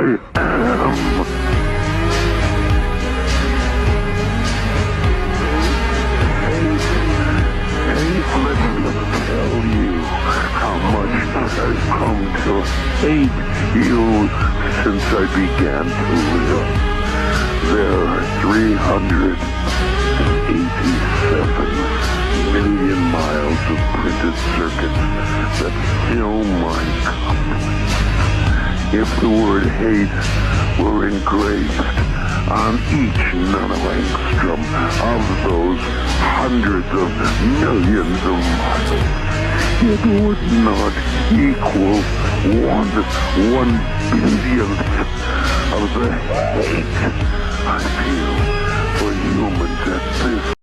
I am. Let me tell you how much I've come to hate you since I began to live. There are 387 million miles of printed circuits that fill my cup. If the word hate were engraved on each nanoangstrom of those hundreds of millions of miles, it would not equal one billionth of the hate I feel for humans at this